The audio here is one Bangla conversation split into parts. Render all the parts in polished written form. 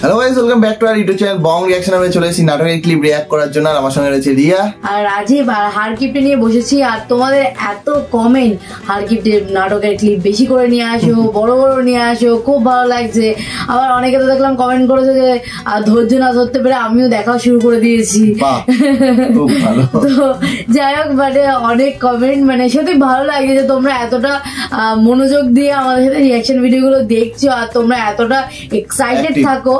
Hello guys, welcome back to our YouTube channel Bong reaction. আমি চলে এসেছি নাটকের ক্লিপ রিঅ্যাক্ট করার জন্য। আর আমার সঙ্গে রয়েছে রিয়া আর রাজীব। আর হারকিপ্টে নিয়ে বসেছি। আর তোমাদের এত কমেন্ট হারকিপ্টের নাটকের ক্লিপ বেশি করে নিয়ে আসো, বড় বড় নিয়ে আসো, খুব ভালো লাগছে। আবার অনেকে তো দেখলাম কমেন্ট করেছে যে ধৈর্য না ধরতে পেরে আমিও দেখা শুরু করে দিয়েছি। খুব ভালো। তো যাই হোক, মানে অনেক কমেন্ট, মানে সত্যি ভালো লাগে যে তোমরা এতটা মনোযোগ দিয়ে আমাদের সাথে রিঅ্যাকশন ভিডিওগুলো দেখছো আর তোমরা এতটা এক্সাইটেড থাকো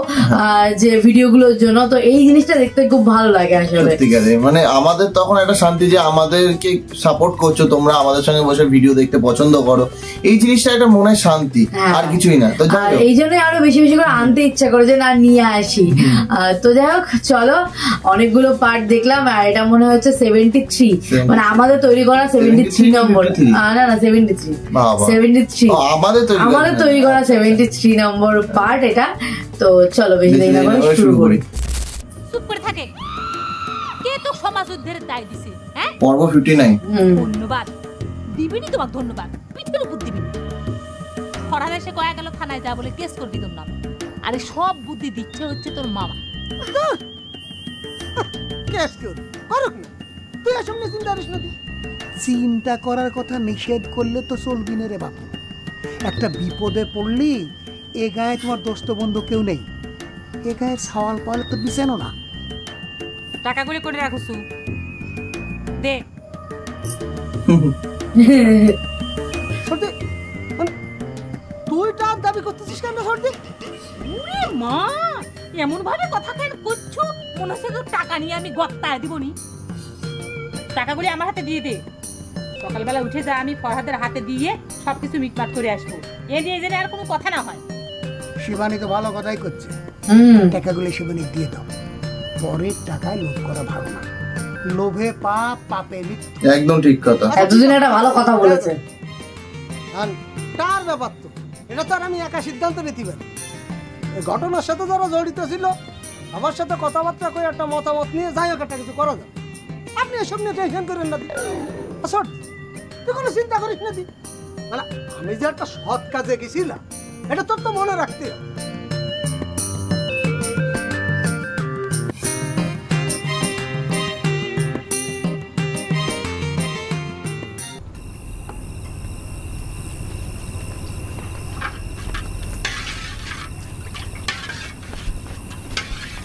যে ভিডিওগুলোর জন্য। তো এই জিনিসটা দেখতে খুব ভালো লাগে আসলে। ঠিক আছে, মানে আমাদের তখন একটা শান্তি যে আমাদেরকে সাপোর্ট করছো তোমরা, আমাদের সঙ্গে বসে ভিডিও দেখতে পছন্দ করো, এই জিনিসটা একটা মনে শান্তি, আর কিছুই না। তো এই জন্যই আরো বেশি বেশি করে আনতে ইচ্ছা করে যে না নিয়ে আসি। তো যাই হোক, চলো অনেকগুলো পার্ট দেখলাম। আর এটা মনে হচ্ছে 73, মানে আমাদের তৈরি করা 73 নম্বর। না না 73 আমাদের তৈরি করা 73 নম্বর পার্ট এটা। তো চলো বেশি দেরি না করে শুরু করি। চুপ করে থাকে কে তো সমাজ উদ্ধারের দায় দিছে? হ্যাঁ, পর্ব 59। ধন্যবাদ দিবিনি, তোমাকে ধন্যবাদ। পিতল বুদ্ধি দিবি। ফরাদ এসে কয়া গেল থানায় যা বলে কেস করবি তোর নাম। আরে সব বুদ্ধি দিচ্ছে হচ্ছে তোর মামা। কেস করুক না, তুই আসলে চিন্তা করিস না। চিন্তা করার কথা নিষেধ করলে তো চলবি না রে বাপু। একটা বিপদে পড়লি এ গায়ে তোমার দোস্ত বন্ধু কেউ নেই, এ গায়ে সওয়াল পাওয়ালে তো বিছেনো না। টাকাগুলি করে রাখছু দে। তুই টাকা দাবি করতেছিস কেন সর্দি? ওরে মা, এমন ভাবে কথা কেন করছো? মনে হচ্ছে তোর টাকা নিয়ে আমি গত্তায় দিবনি। টাকাগুলি আমার হাতে দিয়ে দে। সকালবেলা উঠে যা, আমি ফরহাদের হাতে দিয়ে সবকিছু মিটমাট করে আসবো। এ নিয়ে যেন আর কোনো কথা না হয়। শিবানী তো ভালো কথাই করছে। টাকাগুলো শিবানী দিয়ে দাও। পরের টাকায় লোভ করা ভালো না। লোভে পাপ, পাপে মৃত্যু। একদম ঠিক কথা। এতদিন একটা ভালো কথা বলেছে। আর তার ব্যাপার তো, এটা তো আর আমি একা সিদ্ধান্ত নিতে পারি। এই ঘটনার সাথে যারা জড়িত ছিল আমার সাথে কথাবার্তা করে একটা মতামত নিয়ে যাই হোক একটা কিছু করা যায়। আপনি এসব নিয়ে টেনশন করেন না। আসল তুই কোনো চিন্তা করিস না। মানে আমি যে একটা সৎ কাজে গেছিলাম এটা তোর তো মনে রাখতে হবে।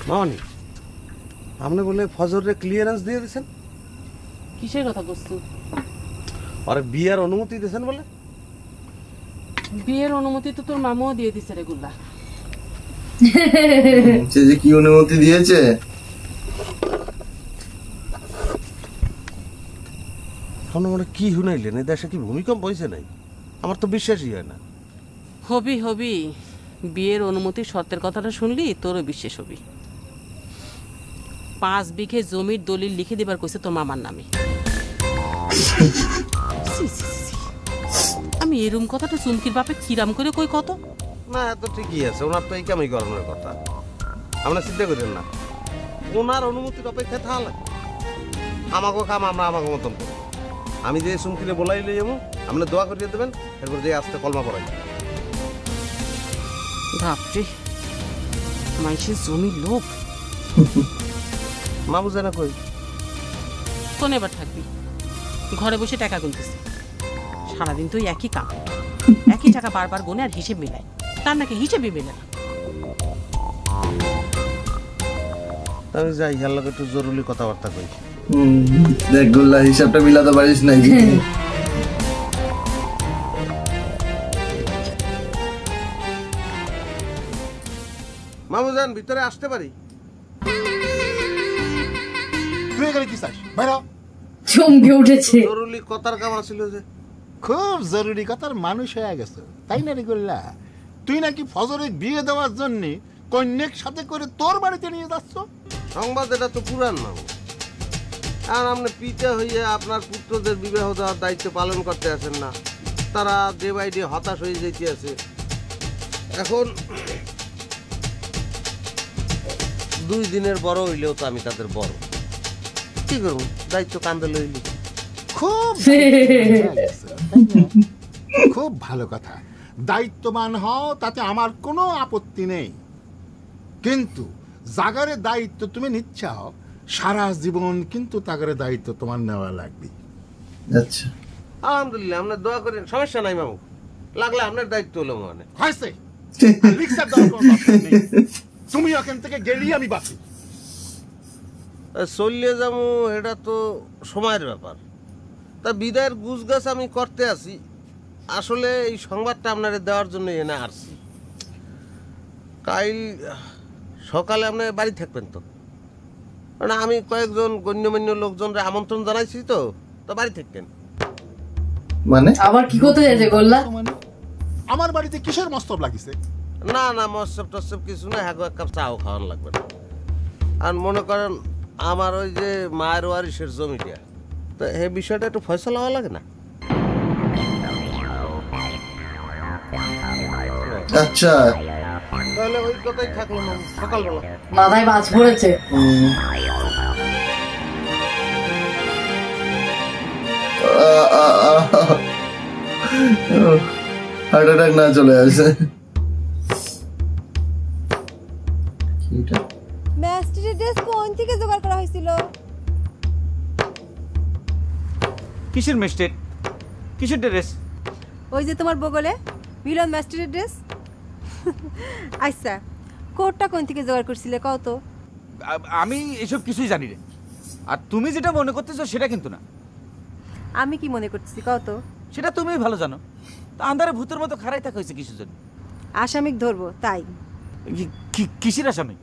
মামনি, আপনি বলে ফজরের ক্লিয়ারেন্স দিয়ে দিয়েছেন? কিসের কথা বলছো? আরে বিয়ের অনুমতি দিয়েছেন বলে? বিয়ের অনুমতি তো তোর মামাও দিয়ে দিছে রে গুল্লা। সে যে কি অনুমতি দিয়েছে। এখন মানে কি শুনাইলেন? এই দেশে কি ভূমিকম্প হয়েছে নাই? আমার তো বিশ্বাসই হয় না। হবি হবি, বিয়ের অনুমতি শর্তের কথাটা শুনলি তোরও বিশ্বাস হবি। 5 বিঘে জমির দলিল লিখে দিবার কইছে তোর মামার নামে। আমি এরম কথাটা চুমকির বাপে কিরাম করে কই কত না, এত ঠিকই আছে। ওনার তো এই কামই করানোর কথা। আপনার চিন্তা করেন না, ওনার অনুমতির অপেক্ষা থাকলে আমাকে কাম আমরা আমাকে মতন করবো। আমি যে চুমকিরে বলাইলে যাবো, আপনি দোয়া করিয়ে দেবেন, এরপর যে আসতে কলমা পড়াই। বাপরে, মাইসের জমির লোভ। মা বুঝে না কই কোন এবার থাকবি? ঘরে বসে টাকা গুনতেছি সারাদিন। তো একই কাম, একই টাকা বারবার গুনে আর হিসেব মেলায়। তার নাকি হিসেবই মেলে না। আমি যাই, হেয়ার লোক একটু জরুরি কথাবার্তা কই। দেখ গোল্লা, হিসাবটা মিলাতে পারিস না। মামু যান, ভিতরে আসতে পারি? চমকে উঠেছে। জরুরি কথার কাম ছিল যে। খুব জরুরি কথার মানুষ হয়ে গেছে, তাই না রে গোল্লা? তুই নাকি ফজরে বিয়ে দেওয়ার জন্য কন্যাক সাথে করে তোর বাড়িতে নিয়ে যাচ্ছ। সংবাদ এটা তো পুরান মামু। আর আপনি পিতা হইয়া আপনার পুত্রদের বিবাহ দেওয়ার দায়িত্ব পালন করতে আসেন না। তারা ডে বাই ডে হতাশ হয়ে যেতে আছে। এখন 2 দিনের বড় হইলেও তো আমি তাদের বড়। কি করবো, দায়িত্ব কান্দে লইলি। খুব ভালো কথা, দায়িত্ববান হও, তাতে আমার কোনো আপত্তি নেই। কিন্তু জাগারে দায়িত্ব তুমি নিচ্ছাও, সারা জীবন কিন্তু তাগারে দায়িত্ব তোমার নেওয়া লাগবে। আচ্ছা আলহামদুলিল্লাহ, আপনার দোয়া করেন, সমস্যা নাই মামু, লাগলে আপনার দায়িত্ব হলো মানে। হয়েছে, রিক্সার দরকার দরকার নেই। তুমি ওখান থেকে গেলেই আমি বাঁচি। চলিয়ে যাবো এটা তো সময়ের ব্যাপার। তা বিদায়ের গুছগাছ আমি করতে আছি, আসলে এই সংবাদটা আপনার দেওয়ার জন্য এনে আসছি। কাল সকালে আপনি বাড়ি থাকবেন তো? মানে আমি কয়েকজন গণ্যমান্য লোকজনরা আমন্ত্রণ জানাইছি, তো বাড়ি থাকবেন। মানে আবার কি করতে যাচ্ছে গোল্লা? মানে আমার বাড়িতে কিসের মস্তব লাগিছে? না না, মৎসব টৎসব কিছু না, হ্যাঁ এক কাপ চাও খাওয়ানো লাগবে না। আর মনে করেন আমার ওই যে মায়ের ওয়ারিসের জমিটা, তো এই বিষয়টা একটু ফয়সলা হওয়া লাগে না? আচ্ছা তাহলে ওই কথাই থাকলো না, সকালবেলা। মাথায় বাজ পড়েছে। হার্ট অ্যাটাক না চলে আসে। ম্যাস্টারের ড্রেস কোন থেকে জোগাড় করা হয়েছিল? কিসের মিস্টেক, কিসের ড্রেস? ওই যে তোমার বগলে মিলন ম্যাস্টারের ড্রেস। আচ্ছা, কোটটা কোন থেকে জোগাড় করছিলে কও তো? আমি এসব কিছুই জানি রে, আর তুমি যেটা মনে করতেছো সেটা কিন্তু না। আমি কি মনে করতেছি কও তো? সেটা তুমিই ভালো জানো। তা আন্ধারে ভূতের মতো খাড়াই থাকা হয়েছে কিসের জন্য? আসামিক ধরবো তাই। কিসের আসামি?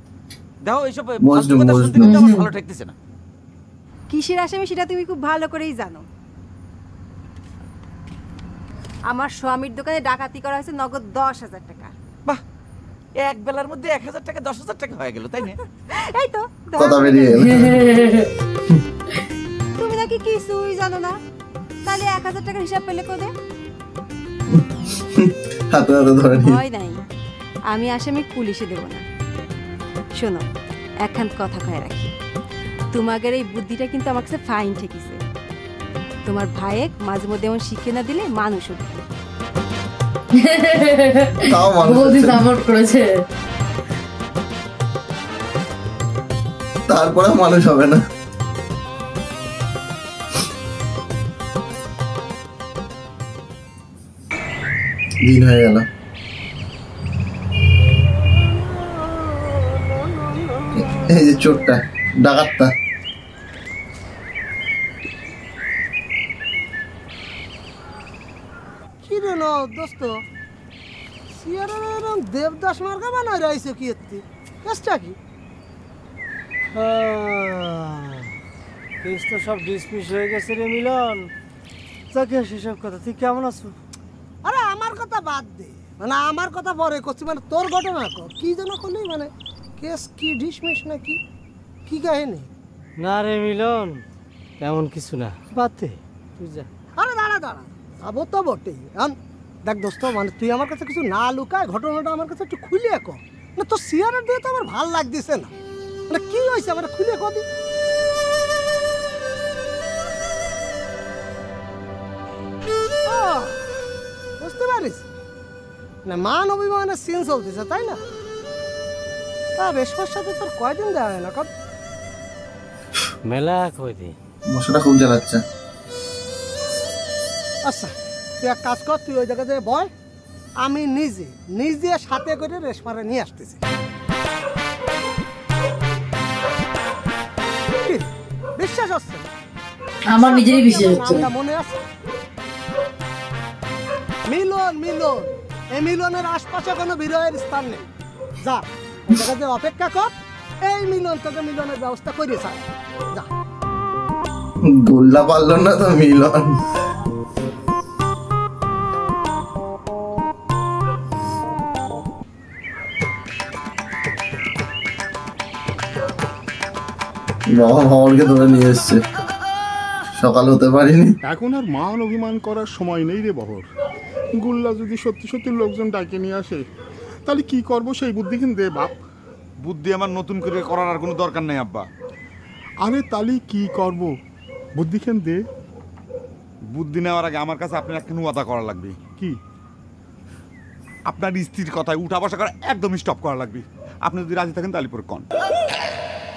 দেখো এইসব মজনু, ফালতু কথা শুনতে কিন্তু আমার ভালো ঠেকতেছে না। কিসের আসামি সেটা তুমি খুব ভালো করেই জানো। আমার স্বামীর দোকানে ডাকাতি করা হয়েছে নগদ 10,000 টাকা। বাহ, এক বেলার মধ্যে 1,000 টাকা 10,000 টাকা হয়ে গেল, তাই না? এই তো কথা বেরিয়ে এলো। তুমি নাকি কিছুই জানো না, তাহলে 1,000 টাকার হিসাব পেলে কোদে? হাতে হাতে ধরে নিয়ে ভয় নাই, আমি আসামি পুলিশে দেব না। শোনো, একখান কথা কয়ে রাখি, তোমাদের এই বুদ্ধিটা কিন্তু আমার কাছে ফাইন ঠেকিছে। তোমার ভাইয়েক মাঝে মধ্যে এমন শিখে না দিলে মানুষ হবে। তাও মানুষ বৌদি হচ্ছে। সাপোর্ট করেছে। তারপরে মানুষ হবে না। দিন হয়ে গেল। এই যে চোরটা, ডাকাতটা। কি রে নো দোস্ত, সিয়ারের এরকম দেবদাস মার্কা বানায় রয়েছে কি এত্তি? কেসটা কি? কেস তো সব ডিসমিস হয়ে গেছে রে মিলন। যাকে সেসব কথা, তুই কেমন আছো? আরে আমার কথা বাদ দে, মানে আমার কথা পরে করছি, মানে তোর ঘটনা কর। কি যেন করলি, মানে কেস কি ডিসমিস নাকি কি কাহিনী? না রে মিলন, তেমন কিছু না, বাদ দে, তুই যা। আরে দাঁড়া দাঁড়া, যাবো তো বটেই। দেখ দোস্ত, মানে তুই আমার কাছে কিছু না লুকায় ঘটনাটা আমার কাছে একটু খুলিয়ে কর না। তোর সিয়ারের দিয়ে তো আমার ভাল লাগতেছে না। মানে কি হয়েছে আমার খুলে কদি? বুঝতে পারিস না, মান অভিমানের সিন চলতেছে তাই না? তা রেশমার সাথে তোর কয়দিন দেওয়া হয় না? কর মেলা কয়দিন। মশাটা খুব জ্বালাচ্ছে। আচ্ছা, তুই এক কাজ কর, তুই ওই জায়গায় যেয়ে বয়, আমি নিজে নিজে সাথে করে রেশমারে নিয়ে আসতেছি। বিশ্বাস হচ্ছে না? আমার নিজেরই বিশ্বাস হচ্ছে না। নামটা মনে আছে? মিলন, মিলন। এই মিলনের আশপাশে কোনো বিরহের স্থান নেই। যা ওই জায়গায় যেয়ে অপেক্ষা কর, এই মিলন তোকে মিলনের ব্যবস্থা করে ছাড়। যা। গোল্লা পারল না তো মিলন। বাবা ভাবরকে ধরে নিয়ে এসছে, সকাল হতে পারিনি। এখন আর মান অভিমান করার সময় নেই রে বহর। গুল্লা যদি সত্যি সত্যি লোকজন ডাকে নিয়ে আসে, তাহলে কি করবো সেই বুদ্ধি কিন্তু দে বাপ। বুদ্ধি আমার নতুন করে করার আর কোনো দরকার নেই আব্বা। আরে তাহলে কি করব, বুদ্ধি খেন দে। বুদ্ধি নেওয়ার আগে আমার কাছে আপনার একটা ওয়াদা করা লাগবে। কি? আপনার স্ত্রীর কথায় উঠা বসা করা একদম স্টপ করা লাগবে। আপনি যদি রাজি থাকেন তাহলে পরে কন।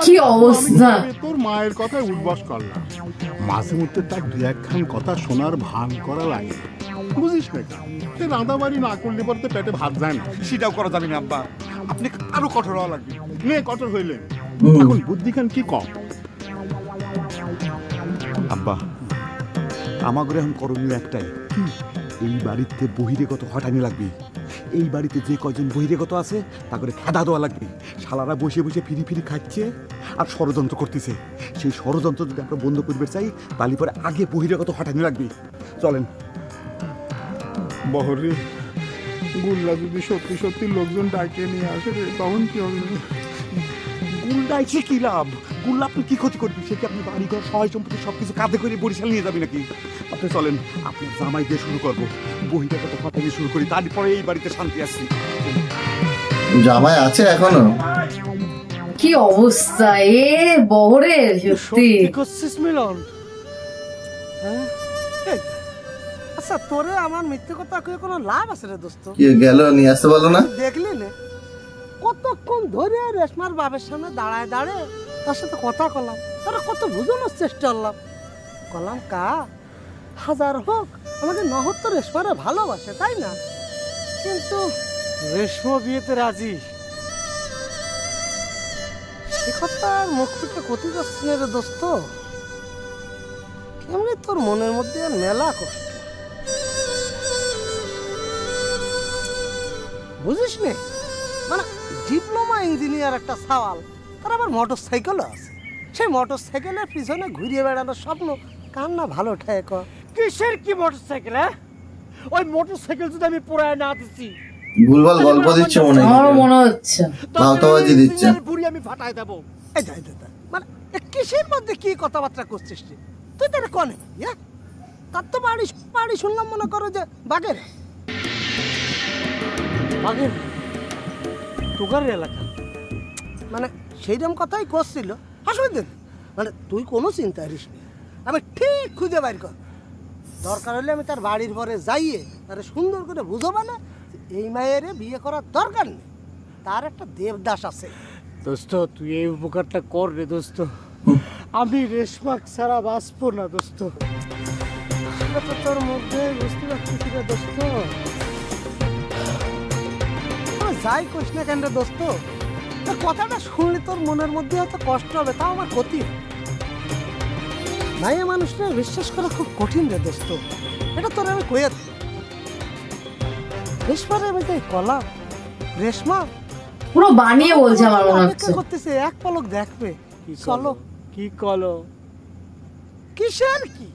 কি অবস্থা! তোর মায়ের কথায় উঠবাস করলাম, মাঝে মধ্যে তার দু একখান কথা শোনার ভান করা লাগে, বুঝিস না? সে রাঁধাবাড়ি না করলে পরে পেটে ভাত যায় না। সেটাও করা যাবে না আব্বা, আপনি আরো কঠোর হওয়া লাগবে। নে কঠোর হইলে এখন বুদ্ধিখান কি কম। আব্বা আমাদের এখন করণীয় একটাই, এই বাড়িতে বহিরেগত হটানি লাগবে। এই বাড়িতে যে কয়জন বহিরেগত আছে তা করে খেদা দেওয়া লাগবে। শালারা বসে বসে ফিরি ফিরি খাচ্ছে আর ষড়যন্ত্র করতেছে। সেই ষড়যন্ত্র যদি আমরা বন্ধ করবে চাই তাহলে পরে আগে বহিরেগত হটানি লাগবে। চলেন। বহরে গুল্লা যদি সত্যি সত্যি লোকজন ডাকে নিয়ে আসে তখন কি হবে? গুল্লা এসে কি লাভ? গুল্লা আপনি কি ক্ষতি করবি? সে কি আপনি বাড়িঘর সহায় সম্পত্তি সবকিছু কাঁধে করে বরিশাল নিয়ে যাবে নাকি? আপনি চলেন, আপনার জামাই দিয়ে শুরু করবো, বহিরাগত কথা দিয়ে শুরু করি, তারপরে এই বাড়িতে শান্তি আসছি। জামাই আছে এখনো? কি অবস্থা এ বহরের! সত্যি করছিস মিলন? হ্যাঁ আচ্ছা, তোরে আমার মিথ্যে কথা কয়ে কোনো লাভ আছে রে দোস্ত? কি গেল নিয়ে আসতে বলো না? দেখলি না কতক্ষণ ধরে রেশমার বাবার সামনে দাঁড়ায় দাঁড়ায় তার সাথে কথা কলাম, তারা কত বোঝানোর চেষ্টা করলাম কা হাজার হোক আমাদের নহর তো রেশমারে ভালোবাসে, তাই না? কিন্তু রেশমা বিয়েতে রাজি, সে কথা মুখ ফুটে ক্ষতি করছে না রে দোস্ত। কেমনি তোর মনের মধ্যে আর মেলা কষ্ট, বুঝিস নে? মানে ডিপ্লোমা ইঞ্জিনিয়ার একটা সওয়াল, তার আবার মোটর সাইকেলও আছে। সেই মোটর সাইকেলের পিছনে ঘুরিয়ে বেড়ানোর স্বপ্ন কার না ভালো ঠায় কর? কিসের কি মোটর সাইকেল? হ্যাঁ, ওই মোটর সাইকেল যদি আমি পোড়ায় না দিচ্ছি, ভুলভাল গল্প দিচ্ছে মনে হয়, আমার মনে হচ্ছে ভাওতাবাজি দিচ্ছে। বুড়ি আমি ফাটাই দেবো। এই মানে কিসের মধ্যে কি কথাবার্তা করছিস তুই? তাহলে কনে তার তো বাড়ি শুনলাম মনে করো যে বাগের তোগার এলাকা, মানে সেইরকম কথাই করছিল। হাসবেন মানে তুই কোনো চিন্তা করিস না, আমি ঠিক খুঁজে বাইর কর। দরকার হলে আমি তার বাড়ির পরে যাইয়ে তারে সুন্দর করে বুঝবো না এই মায়ের বিয়ে করার দরকার নেই, তার একটা দেবদাস আছে। দোস্ত তুই এই উপকারটা কর রে দোস্ত, আমি রেশমাক ছাড়া বাঁচবো না দোস্ত। তোর মধ্যে বুঝতে পারছি রে দোস্ত, যাই করিস না কেন রে দোস্ত, কথাটা শুনলে তোর মনের মধ্যে হয়তো কষ্ট হবে, তাও আমার ক্ষতি। মায়া মানুষরা বিশ্বাস করা খুব কঠিন রে দোস্ত, এটা তোর আমি কয়ে রেশমারে আমি তাই কলাম। রেশমা পুরো বানিয়ে বলছে আমার মনে হচ্ছে, করতেছে এক পলক দেখবে। চলো। কি কলো? কিসের কি?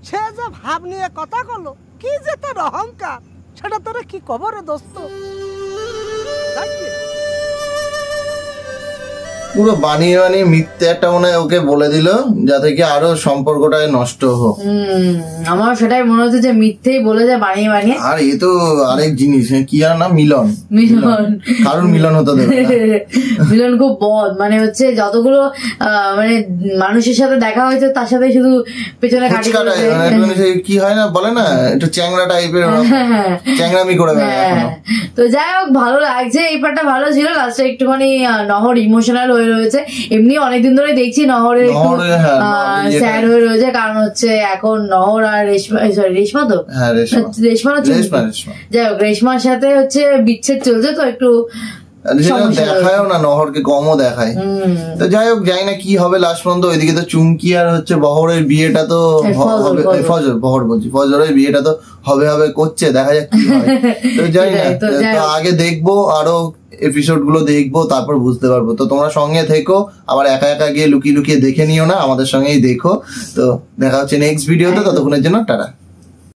সে যে ভাব নিয়ে কথা কলো, কি যে তার অহংকার, সেটা তোরা কি খবরে দোস্ত? পুরো বানিয়ে বানিয়ে মিথ্যে একটা মনে হয় ওকে বলে দিল যাতে কি আরো সম্পর্কটা নষ্ট হোক। আমার সেটাই মনে হচ্ছে যে মিথ্যেই বলে যায় বানিয়ে বানিয়ে। আর এ তো আরেক জিনিস, কি আর না, মিলন কারণ মিলন হতে দেবে মিলন খুব বদ, মানে হচ্ছে যতগুলো মানে মানুষের সাথে দেখা হয়েছে তার সাথে শুধু পেছনে কি হয় না বলে না, একটু চ্যাংড়া টাইপের চ্যাংড়ামি করে বেড়ায়। তো যাই হোক ভালো লাগছে, এই পার্টটা ভালো ছিল। লাস্টে একটুখানি নহর ইমোশনাল হয়ে রয়েছে, এমনি অনেকদিন ধরে দেখছি নহরের একটু স্যাড হয়ে রয়েছে, কারণ হচ্ছে এখন নহর আর রেশমা তো রেশমা যাই হোক রেশমার সাথে হচ্ছে বিচ্ছেদ চলছে, তো একটু দেখায়ও না, নহরকে কমও দেখায়। তো যাই হোক যাই না কি হবে লাস্ট পর্যন্ত। ওইদিকে তো চুমকি আর হচ্ছে বহরের বিয়েটা তো ফজরের বিয়েটা তো হবে করছে, দেখা যাক কি হয়। তো যাই না, তো আগে দেখবো আরো এপিসোড গুলো দেখবো, তারপর বুঝতে পারবো। তো তোমরা সঙ্গে থেকো, আবার একা একা গিয়ে লুকিয়ে লুকিয়ে দেখে নিও না, আমাদের সঙ্গেই দেখো। তো দেখা হচ্ছে নেক্সট ভিডিওতে, ততক্ষণের জন্য টাটা।